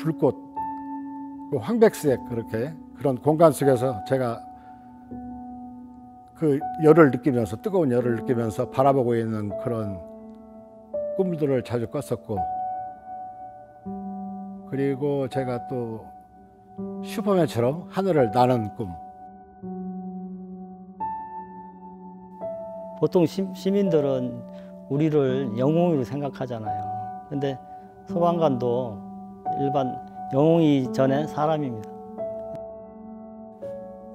불꽃, 그 황백색 그렇게 그런 공간 속에서 제가 그 열을 느끼면서 뜨거운 열을 느끼면서 바라보고 있는 그런 꿈들을 자주 꿨었고, 그리고 제가 또 슈퍼맨처럼 하늘을 나는 꿈. 보통 시민들은 우리를 영웅으로 생각하잖아요. 근데 소방관도 일반 영웅이 전에 사람입니다.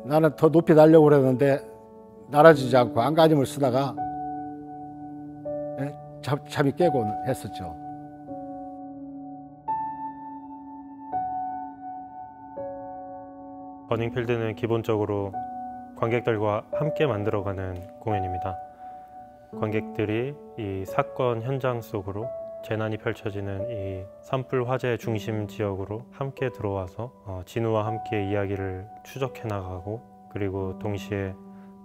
나는 더 높이 날려고 그랬는데 날아지지 않고 안간힘을 쓰다가 잠이 깨곤 했었죠. 버닝필드는 기본적으로 관객들과 함께 만들어가는 공연입니다. 관객들이 이 사건 현장 속으로 재난이 펼쳐지는 이 산불 화재 중심 지역으로 함께 들어와서 진우와 함께 이야기를 추적해 나가고, 그리고 동시에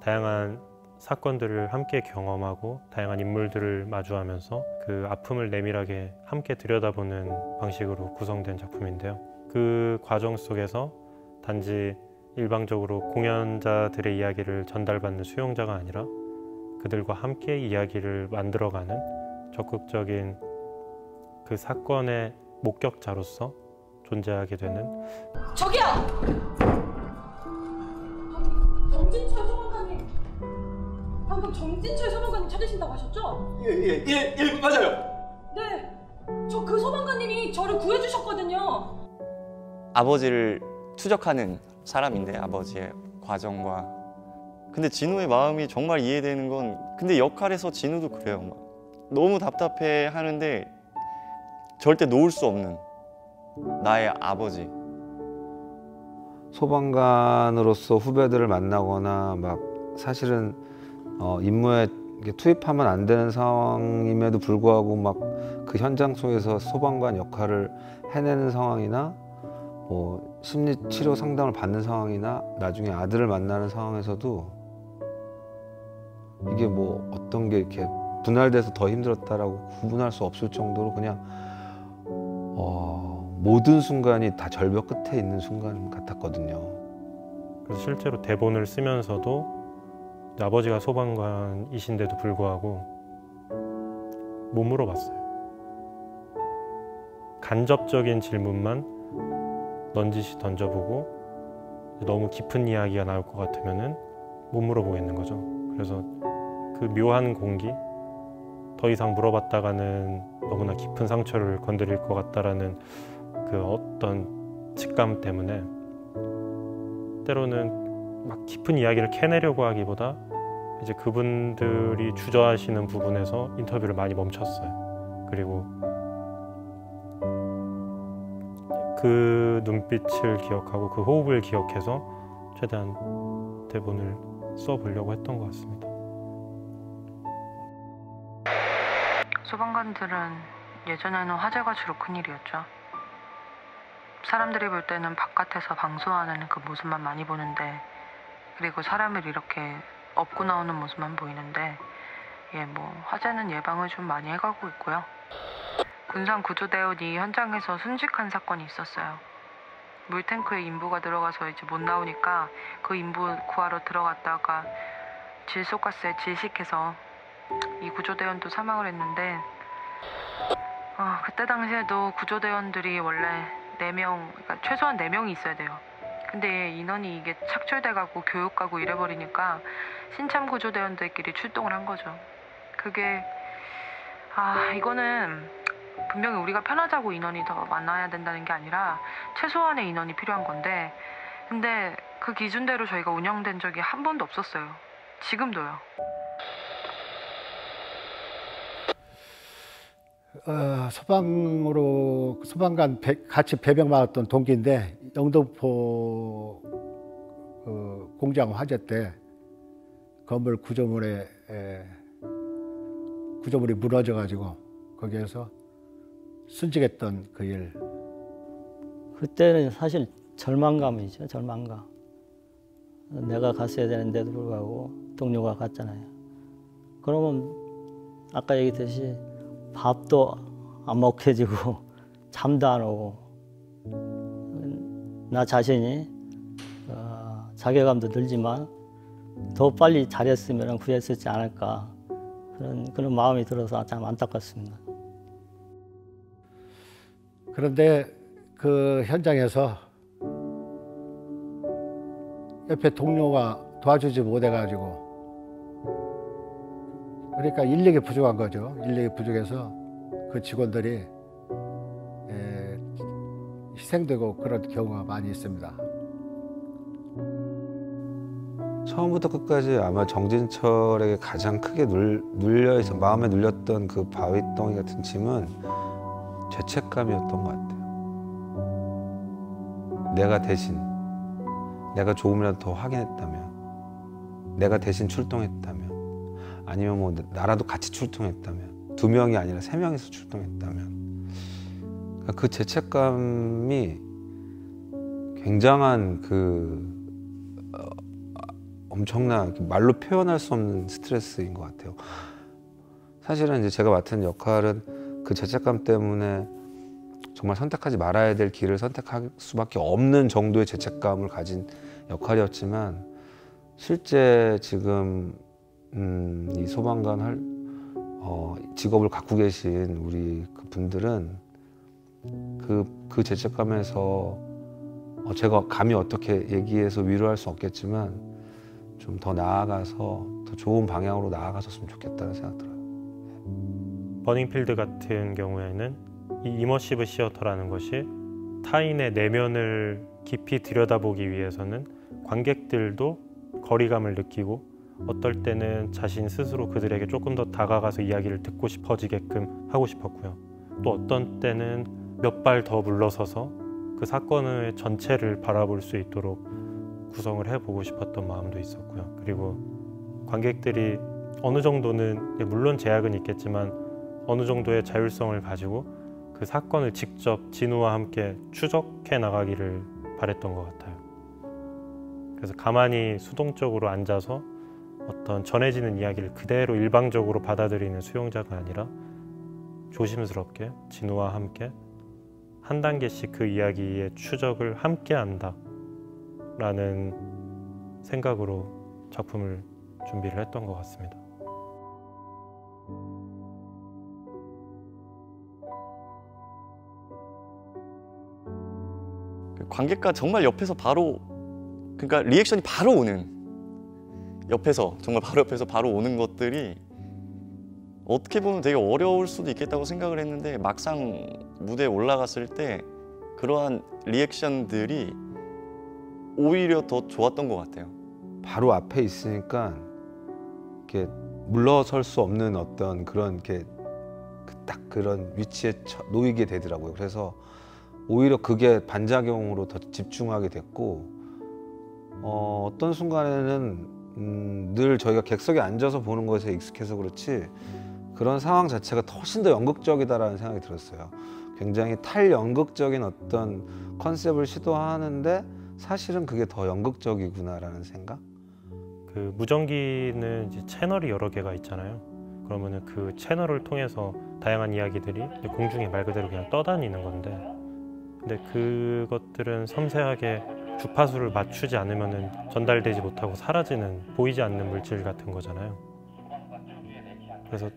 다양한 사건들을 함께 경험하고 다양한 인물들을 마주하면서 그 아픔을 내밀하게 함께 들여다보는 방식으로 구성된 작품인데요. 그 과정 속에서 단지 일방적으로 공연자들의 이야기를 전달받는 수용자가 아니라 그들과 함께 이야기를 만들어가는 적극적인 그 사건의 목격자로서 존재하게 되는. 저기요! 정진철 소방관님, 방금 정진철 소방관님 찾으신다고 하셨죠? 예, 맞아요. 네, 저 그 소방관님이 저를 구해주셨거든요. 아버지를 추적하는 사람인데, 아버지의 과정과. 근데 진우의 마음이 정말 이해되는 건, 근데 역할에서 진우도 그래요. 막 너무 답답해 하는데 절대 놓을 수 없는 나의 아버지. 소방관으로서 후배들을 만나거나 막 사실은 임무에 투입하면 안 되는 상황임에도 불구하고 막 그 현장 속에서 소방관 역할을 해내는 상황이나 뭐 심리 치료 상담을 받는 상황이나 나중에 아들을 만나는 상황에서도 이게 뭐 어떤 게 이렇게 분할돼서 더 힘들었다라고 구분할 수 없을 정도로 그냥 모든 순간이 다 절벽 끝에 있는 순간 같았거든요. 그래서 실제로 대본을 쓰면서도 아버지가 소방관이신데도 불구하고 못 물어봤어요. 간접적인 질문만 넌지시 던져보고 너무 깊은 이야기가 나올 것 같으면은 못 물어보겠는 거죠. 그래서 그 묘한 공기, 더 이상 물어봤다가는 너무나 깊은 상처를 건드릴 것 같다라는 그 어떤 직감 때문에 때로는 막 깊은 이야기를 캐내려고 하기보다 이제 그분들이 주저하시는 부분에서 인터뷰를 많이 멈췄어요. 그리고 그 눈빛을 기억하고 그 호흡을 기억해서 최대한 대본을 써보려고 했던 것 같습니다. 소방관들은 예전에는 화재가 주로 큰일이었죠. 사람들이 볼 때는 바깥에서 방수하는 그 모습만 많이 보는데, 그리고 사람을 이렇게 업고 나오는 모습만 보이는데, 화재는 예방을 좀 많이 해가고 있고요. 군산 구조대원이 현장에서 순직한 사건이 있었어요. 물탱크에 인부가 들어가서 이제 못 나오니까 그 인부 구하러 들어갔다가 질소가스에 질식해서 이 구조대원도 사망을 했는데, 그때 당시에도 구조대원들이 원래 4명, 그러니까 최소한 4명이 있어야 돼요. 근데 인원이 이게 착출돼가고 교육가고 이래버리니까 신참 구조대원들끼리 출동을 한 거죠. 그게 이거는 분명히 우리가 편하자고 인원이 더 많아야 된다는 게 아니라 최소한의 인원이 필요한 건데, 근데 그 기준대로 저희가 운영된 적이 한 번도 없었어요. 지금도요. 소방관 같이 배병 맞았던 동기인데, 영등포 공장 화재 때 건물 구조물이 무너져가지고 거기에서 순직했던 그 일. 그때는 사실 절망감이죠, 절망감. 내가 갔어야 되는데도 불구하고 동료가 갔잖아요. 그러면 아까 얘기했듯이 밥도 안 먹혀지고 잠도 안 오고 나 자신이 자괴감도 들지만 더 빨리 잘했으면 구했었지 않을까 그런 마음이 들어서 참 안타깝습니다. 그런데 그 현장에서 옆에 동료가 도와주지 못해가지고 그러니까 인력이 부족한 거죠. 인력이 부족해서 그 직원들이 희생되고 그런 경우가 많이 있습니다. 처음부터 끝까지 아마 정진철에게 가장 크게 눌려있어 마음에 눌렸던 그 바위덩이 같은 짐은 죄책감이었던 것 같아요. 내가 대신 내가 조금이라도 더 확인했다면, 내가 대신 출동했다면, 아니면 뭐 나라도 같이 출동했다면, 2명이 아니라 3명이서 출동했다면, 그러니까 그 죄책감이 굉장한 엄청난 말로 표현할 수 없는 스트레스인 것 같아요. 사실은 이제 제가 맡은 역할은 그 죄책감 때문에 정말 선택하지 말아야 될 길을 선택할 수밖에 없는 정도의 죄책감을 가진 역할이었지만, 실제 지금 이 소방관 직업을 갖고 계신 우리 그 분들은 그 죄책감에서 제가 감히 어떻게 얘기해서 위로할 수 없겠지만 좀 더 나아가서 더 좋은 방향으로 나아갔으면 좋겠다는 생각 들어요. 버닝필드 같은 경우에는 이 이머시브 시어터라는 것이 타인의 내면을 깊이 들여다보기 위해서는 관객들도 거리감을 느끼고 어떨 때는 자신 스스로 그들에게 조금 더 다가가서 이야기를 듣고 싶어지게끔 하고 싶었고요. 또 어떤 때는 몇 발 더 물러서서 그 사건의 전체를 바라볼 수 있도록 구성을 해보고 싶었던 마음도 있었고요. 그리고 관객들이 어느 정도는, 물론 제약은 있겠지만 어느 정도의 자율성을 가지고 그 사건을 직접 진우와 함께 추적해 나가기를 바랬던 것 같아요. 그래서 가만히 수동적으로 앉아서 어떤 전해지는 이야기를 그대로 일방적으로 받아들이는 수용자가 아니라 조심스럽게 진우와 함께 한 단계씩 그 이야기의 추적을 함께 한다 라는 생각으로 작품을 준비를 했던 것 같습니다. 관객과 정말 옆에서 바로, 그러니까 리액션이 바로 오는, 옆에서 정말 바로 옆에서 바로 오는 것들이 어떻게 보면 되게 어려울 수도 있겠다고 생각을 했는데, 막상 무대에 올라갔을 때 그러한 리액션들이 오히려 더 좋았던 것 같아요. 바로 앞에 있으니까 이렇게 물러설 수 없는 어떤 그런 딱 그런 위치에 놓이게 되더라고요. 그래서 오히려 그게 반작용으로 더 집중하게 됐고, 어떤 순간에는 늘 저희가 객석에 앉아서 보는 것에 익숙해서 그렇지 그런 상황 자체가 훨씬 더 연극적이다라는 생각이 들었어요. 굉장히 탈연극적인 어떤 컨셉을 시도하는데 사실은 그게 더 연극적이구나라는 생각? 그 무전기는 이제 채널이 여러 개가 있잖아요. 그러면은 그 채널을 통해서 다양한 이야기들이 공중에 말 그대로 그냥 떠다니는 건데, 근데 그것들은 섬세하게 주파수를 맞추지 않으면은 전달되지 못하고 사라지는, 보이지 않는 물질 같은 거잖아요. 그래서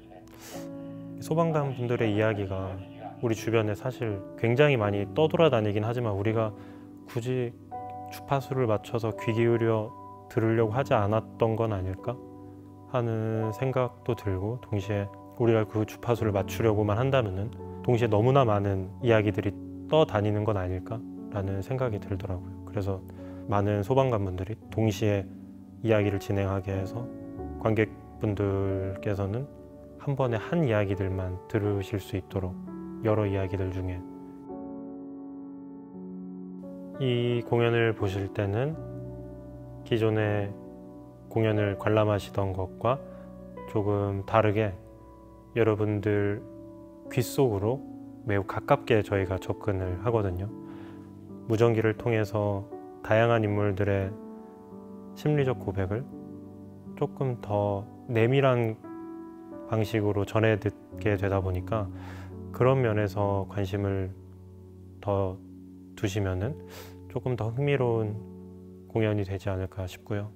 소방관 분들의 이야기가 우리 주변에 사실 굉장히 많이 떠돌아다니긴 하지만 우리가 굳이 주파수를 맞춰서 귀 기울여 들으려고 하지 않았던 건 아닐까 하는 생각도 들고, 동시에 우리가 그 주파수를 맞추려고만 한다면은 동시에 너무나 많은 이야기들이 떠다니는 건 아닐까라는 생각이 들더라고요. 그래서 많은 소방관분들이 동시에 이야기를 진행하게 해서 관객분들께서는 한 번에 한 이야기들만 들으실 수 있도록 여러 이야기들 중에 이 공연을 보실 때는 기존의 공연을 관람하시던 것과 조금 다르게 여러분들 귓속으로 매우 가깝게 저희가 접근을 하거든요. 무전기를 통해서 다양한 인물들의 심리적 고백을 조금 더 내밀한 방식으로 전해 듣게 되다 보니까 그런 면에서 관심을 더 두시면은 조금 더 흥미로운 공연이 되지 않을까 싶고요.